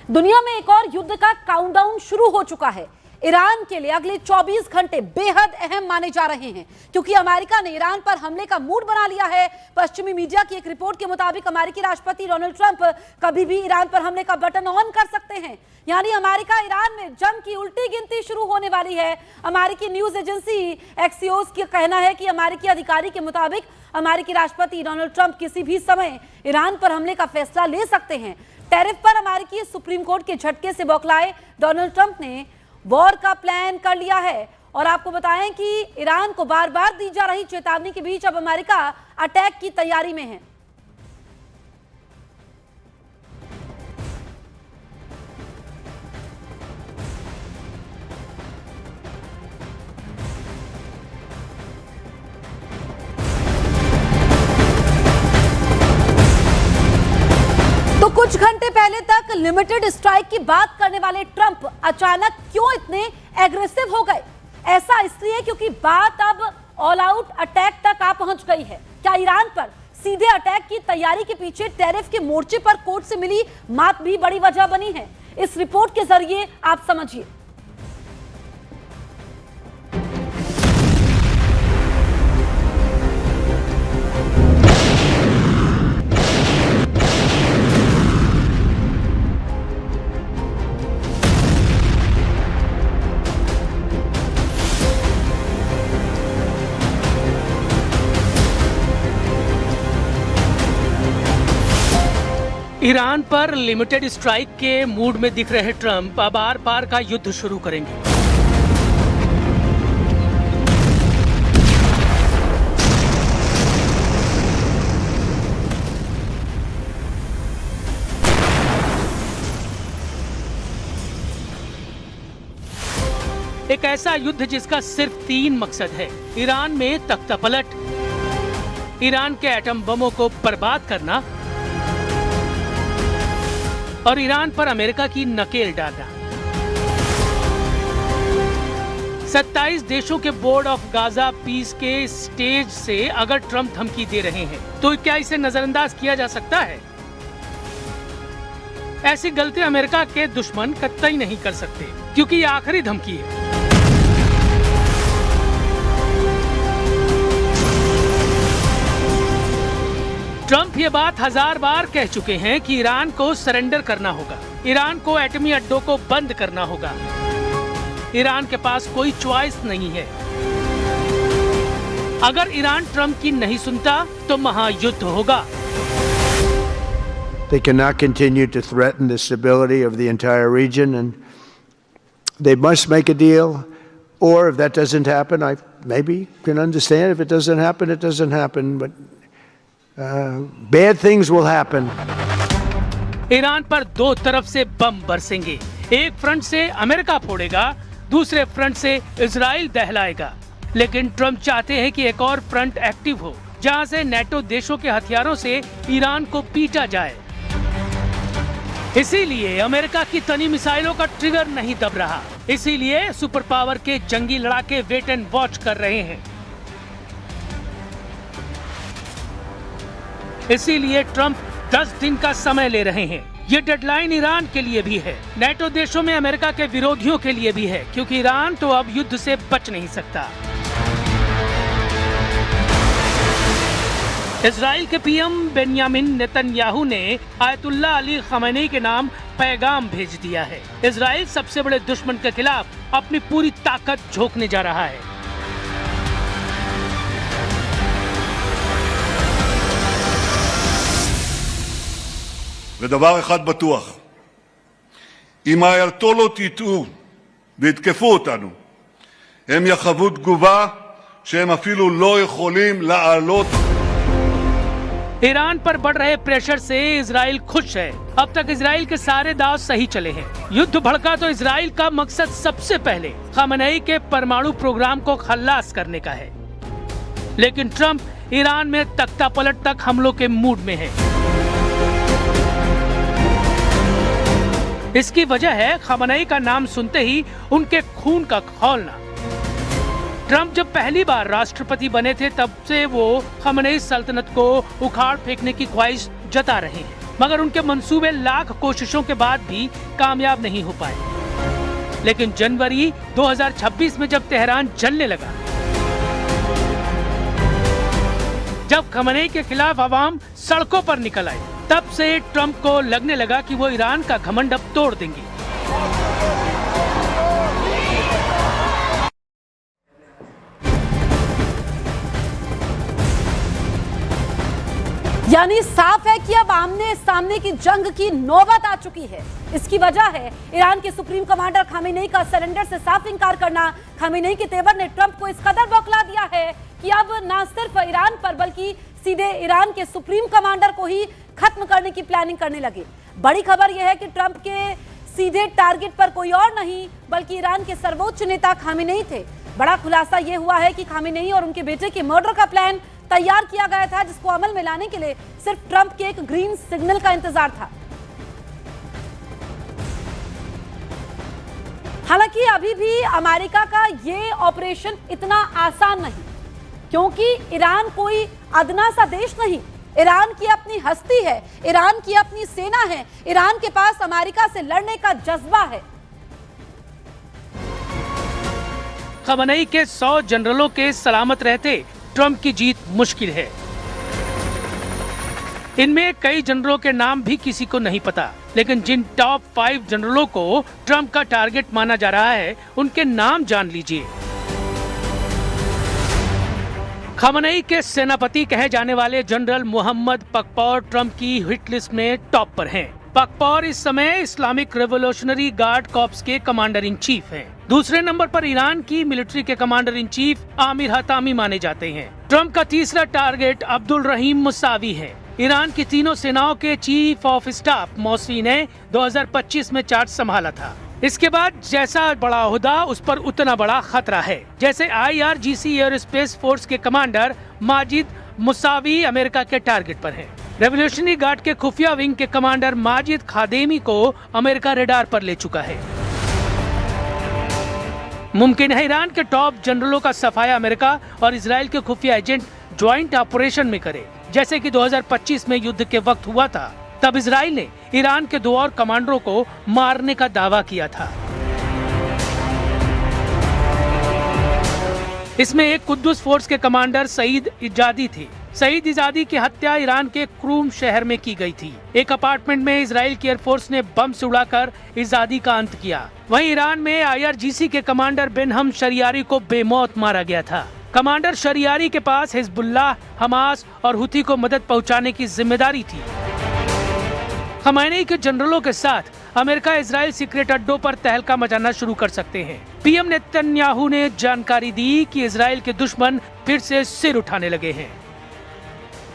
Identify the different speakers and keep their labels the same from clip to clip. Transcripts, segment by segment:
Speaker 1: दुनिया में एक और युद्ध का काउंटडाउन शुरू हो चुका है। ईरान के लिए अगले 24 घंटे बेहद अहम माने जा रहे हैं, क्योंकि अमेरिका ने ईरान पर हमले का मूड बना लिया है। पश्चिमी मीडिया की एक रिपोर्ट के मुताबिक अमेरिकी राष्ट्रपति डोनाल्ड ट्रंप कभी भी ईरान पर हमले का बटन ऑन कर सकते हैं। यानी अमेरिका ईरान में जंग की उल्टी गिनती शुरू होने वाली है। अमेरिकी न्यूज एजेंसी एक्सियोस का कहना है कि अमेरिकी अधिकारी के मुताबिक अमेरिकी राष्ट्रपति डोनाल्ड ट्रंप किसी भी समय ईरान पर हमले का फैसला ले सकते हैं। टैरिफ पर अमेरिकी सुप्रीम कोर्ट के झटके से बौखलाए डोनाल्ड ट्रंप ने वॉर का प्लान कर लिया है। और आपको बताएं कि ईरान को बार बार दी जा रही चेतावनी के बीच अब अमेरिका अटैक की तैयारी में है। तो कुछ घंटे पहले तक लिमिटेड स्ट्राइक की बात करने वाले ट्रंप अचानक क्यों इतने एग्रेसिव हो गए? ऐसा इसलिए क्योंकि बात अब ऑल आउट अटैक तक आ पहुंच गई है। क्या ईरान पर सीधे अटैक की तैयारी के पीछे टैरिफ के मोर्चे पर कोर्ट से मिली मात भी बड़ी वजह बनी है? इस रिपोर्ट के जरिए आप समझिए।
Speaker 2: ईरान पर लिमिटेड स्ट्राइक के मूड में दिख रहे ट्रंप अब आर पार का युद्ध शुरू करेंगे। एक ऐसा युद्ध जिसका सिर्फ 3 मकसद है: ईरान में तख्तापलट, ईरान के एटम बमों को बर्बाद करना और ईरान पर अमेरिका की नकेल डालना। 27 देशों के बोर्ड ऑफ गाजा पीस के स्टेज से अगर ट्रंप धमकी दे रहे हैं तो क्या इसे नजरअंदाज किया जा सकता है? ऐसी गलती अमेरिका के दुश्मन कतई नहीं कर सकते, क्योंकि ये आखिरी धमकी है। ट्रंप ये बात 1000 बार कह चुके हैं कि ईरान को सरेंडर करना होगा, ईरान को एटमी अड्डों को बंद करना होगा, ईरान के पास कोई चॉइस नहीं है। अगर ईरान ट्रंप की नहीं सुनता तो महायुद्ध होगा।
Speaker 3: They cannot continue to threaten the stability of the entire region, and they must make a deal. Or if that doesn't happen, I maybe can understand. If it doesn't happen, it doesn't happen. But bad things will happen.
Speaker 2: Iran पर 2 तरफ से बम बरसेंगे। एक front से America फोड़ेगा, दूसरे front से Israel दहलाएगा। लेकिन Trump चाहते हैं कि एक और फ्रंट एक्टिव हो, जहां से नेटो देशों के हथियारों से ईरान को पीटा जाए। इसीलिए अमेरिका की तनी मिसाइलों का ट्रिगर नहीं दब रहा। इसीलिए सुपर पावर के जंगी लड़ाके वेट एंड वॉच कर रहे हैं। इसीलिए ट्रंप 10 दिन का समय ले रहे हैं। ये डेडलाइन ईरान के लिए भी है, नेटो देशों में अमेरिका के विरोधियों के लिए भी है, क्योंकि ईरान तो अब युद्ध से बच नहीं सकता। इजराइल के पीएम बेंयामिन नेतन्याहू ने आयतुल्लाह अली खamenei के नाम पैगाम भेज दिया है। इजराइल सबसे बड़े दुश्मन के खिलाफ अपनी पूरी ताकत झोंकने जा रहा है।
Speaker 4: ודבר אחד בטוח, אם האייתולות יטעו ויתקפו אותנו, הם יחוו תגובה שהם אפילו לא יכולים לעלות।
Speaker 2: ईरान पर बढ़ रहे प्रेशर से इजराइल खुश है। अब तक इजराइल के सारे दांव सही चले हैं। युद्ध भड़का तो इजराइल का मकसद सबसे पहले खamenei के परमाणु प्रोग्राम को खल्लास करने का है। लेकिन ट्रंप ईरान में तख्तापलट तक हमलों के मूड में है। इसकी वजह है खamenei का नाम सुनते ही उनके खून का खौलना। ट्रंप जब पहली बार राष्ट्रपति बने थे, तब से वो खamenei सल्तनत को उखाड़ फेंकने की ख्वाहिश जता रहे हैं। मगर उनके मंसूबे लाख कोशिशों के बाद भी कामयाब नहीं हो पाए। लेकिन जनवरी 2026 में जब तेहरान जलने लगा, जब खमेनी के खिलाफ आवाम सड़कों पर निकल आई, तब से ट्रंप को लगने लगा कि वो ईरान का घमंड अब तोड़ देंगे।
Speaker 1: यानी साफ है कि अब आमने सामने की जंग की नौबत आ चुकी है। इसकी वजह है ईरान के सुप्रीम कमांडर खामेनेई का सरेंडर से साफ इनकार करना। खामेनेई के तेवर ने ट्रंप को इस कदर बौखला दिया है कि अब न सिर्फ ईरान पर बल्कि सीधे ईरान के सुप्रीम कमांडर को ही खत्म करने की प्लानिंग करने लगे। बड़ी खबर यह है कि ट्रंप के सीधे टारगेट पर कोई और नहीं बल्कि ईरान के सर्वोच्च नेता खामेनेई थे। बड़ा खुलासा यह हुआ है कि खामेनेई और उनके बेटे के मर्डर का प्लान तैयार किया गया था, जिसको अमल में लाने के लिए सिर्फ ट्रंप के एक ग्रीन सिग्नल का इंतजार था। हालांकि अभी भी अमेरिका का ये ऑपरेशन इतना आसान नहीं, क्योंकि ईरान कोई अदना सा देश नहीं। ईरान की अपनी हस्ती है, ईरान की अपनी सेना है, ईरान के पास अमेरिका से लड़ने का जज्बा है।
Speaker 2: खमेनी के 100 जनरलों के सलामत रहते ट्रंप की जीत मुश्किल है। इनमें कई जनरलों के नाम भी किसी को नहीं पता, लेकिन जिन टॉप 5 जनरलों को ट्रंप का टारगेट माना जा रहा है, उनके नाम जान लीजिए। खमेनी के सेनापति कहे जाने वाले जनरल मोहम्मद पकपौर ट्रंप की हिट लिस्ट में टॉप पर हैं। पकपौर इस समय इस्लामिक रेवोल्यूशनरी गार्ड कॉर्प्स के कमांडर इन चीफ हैं। दूसरे नंबर पर ईरान की मिलिट्री के commander in chief Aamir Hatami माने जाते हैं। ट्रंप का तीसरा टारगेट अब्दुल रहीम मुसावी है। ईरान की तीनों सेनाओं के चीफ ऑफ स्टाफ मौसी ने 2025 में चार्ज संभाला था। इसके बाद जैसा बड़ा ओहदा उस पर उतना बड़ा खतरा है। जैसे IRGC एयरोस्पेस फोर्स के कमांडर माजिद मुसावी अमेरिका के टारगेट पर हैं। रेवोल्यूशनरी गार्ड के खुफिया विंग के कमांडर माजिद खादेमी को अमेरिका रेडार पर ले चुका है। मुमकिन है ईरान के टॉप जनरलों का सफाया अमेरिका और इजराइल के खुफिया एजेंट ज्वाइंट ऑपरेशन में करे, जैसे कि 2025 में युद्ध के वक्त हुआ था। तब इजराइल ने ईरान के 2 और कमांडरों को मारने का दावा किया था। इसमें एक कुद्दुस फोर्स के कमांडर सईद इजादी थे। सईद इजादी की हत्या ईरान के क्रूम शहर में की गई थी। एक अपार्टमेंट में इजराइल की एयरफोर्स ने बम से उड़ाकर इजादी का अंत किया। वहीं ईरान में IRGC के कमांडर बेनहम शरियारी को बेमौत मारा गया था। कमांडर शरियारी के पास हिजबुल्लाह, हमास और हुथी को मदद पहुंचाने की जिम्मेदारी थी। खमेनी के जनरलों के साथ अमेरिका इजराइल सीक्रेट अड्डों पर तहलका मचाना शुरू कर सकते हैं। PM नेतन्याहू ने जानकारी दी कि इजराइल के दुश्मन फिर से सिर उठाने लगे हैं।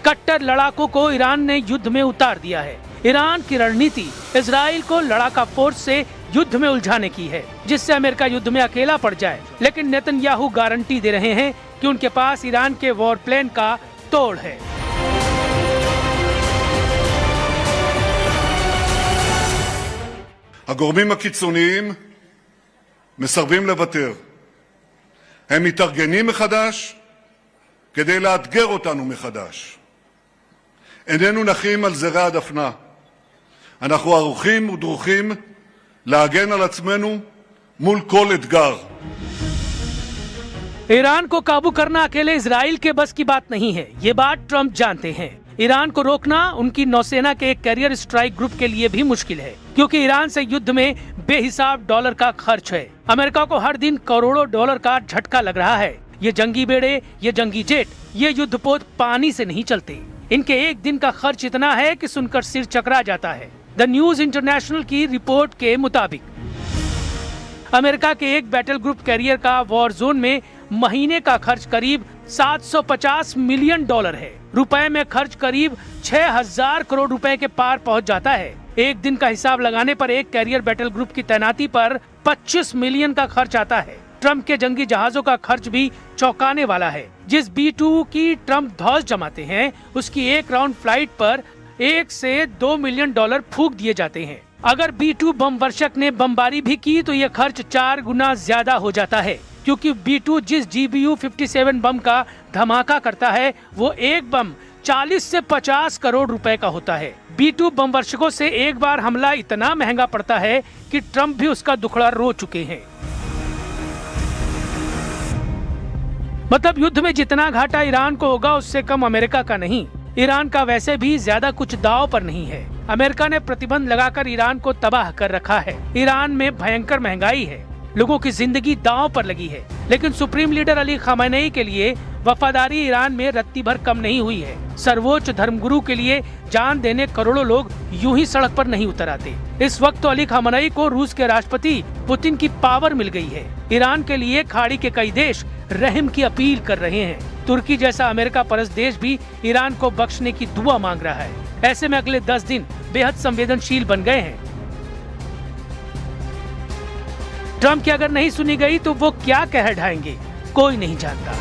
Speaker 2: कट्टर लड़ाकों को ईरान ने युद्ध में उतार दिया है। ईरान की रणनीति इजराइल को लड़ाका फोर्स से युद्ध में उलझाने की है, जिससे अमेरिका युद्ध में अकेला पड़ जाए। लेकिन नेतन्याहू गारंटी दे रहे हैं कि उनके पास ईरान के वॉर प्लान का तोड़ है।
Speaker 4: הגורמים הקיצוניים מסרבים לוותר. הם מתארגנים מחדש כדי לאתגר אותנו מחדש. איננו נחים על זרי הדפנה. אנחנו ערוכים ודרוכים להגן על עצמנו מול כל אתגר.
Speaker 2: ईरान को काबू करना अकेले इजराइल के बस की बात नहीं है, ये बात ट्रंप जानते हैं। ईरान को रोकना उनकी नौसेना के एक कैरियर स्ट्राइक ग्रुप के लिए भी मुश्किल है, क्योंकि ईरान से युद्ध में बेहिसाब डॉलर का खर्च है। अमेरिका को हर दिन करोड़ों डॉलर का झटका लग रहा है। ये जंगी बेड़े, ये जंगी जेट, ये युद्धपोत पानी से नहीं चलते। इनके एक दिन का खर्च इतना है कि सुनकर सिर चकरा जाता है। द न्यूज इंटरनेशनल की रिपोर्ट के मुताबिक अमेरिका के एक बैटल ग्रुप कैरियर का वॉर जोन में महीने का खर्च करीब 750 मिलियन डॉलर है। रुपए में खर्च करीब 6000 करोड़ रुपए के पार पहुंच जाता है। एक दिन का हिसाब लगाने पर एक कैरियर बैटल ग्रुप की तैनाती पर 25 मिलियन का खर्च आता है। ट्रंप के जंगी जहाजों का खर्च भी चौंकाने वाला है। जिस B-2 की ट्रंप धौस जमाते हैं, उसकी एक राउंड फ्लाइट पर 1 से 2 मिलियन डॉलर फूंक दिए जाते हैं। अगर B-2 बम वर्षक ने बमबारी भी की तो यह खर्च 4 गुना ज्यादा हो जाता है, क्योंकि B-2 जिस GBU-57 बम का धमाका करता है, वो एक बम 40 से 50 करोड़ रुपए का होता है। B-2 बमवर्षकों से एक बार हमला इतना महंगा पड़ता है कि ट्रंप भी उसका दुखड़ा रो चुके हैं। मतलब युद्ध में जितना घाटा ईरान को होगा उससे कम अमेरिका का नहीं। ईरान का वैसे भी ज्यादा कुछ दांव पर नहीं है। अमेरिका ने प्रतिबंध लगाकर ईरान को तबाह कर रखा है। ईरान में भयंकर महंगाई है, लोगों की जिंदगी दांव पर लगी है। लेकिन सुप्रीम लीडर अली खामेनेई के लिए वफादारी ईरान में रत्ती भर कम नहीं हुई है। सर्वोच्च धर्मगुरु के लिए जान देने करोड़ों लोग यूं ही सड़क पर नहीं उतर आते। इस वक्त तो अली खामेनेई को रूस के राष्ट्रपति पुतिन की पावर मिल गई है। ईरान के लिए खाड़ी के कई देश रहम की अपील कर रहे हैं। तुर्की जैसा अमेरिका परस्त देश भी ईरान को बख्शने की दुआ मांग रहा है। ऐसे में अगले 10 दिन बेहद संवेदनशील बन गए हैं। ट्रंप की अगर नहीं सुनी गई तो वो क्या कह ढाएंगे, कोई नहीं जानता।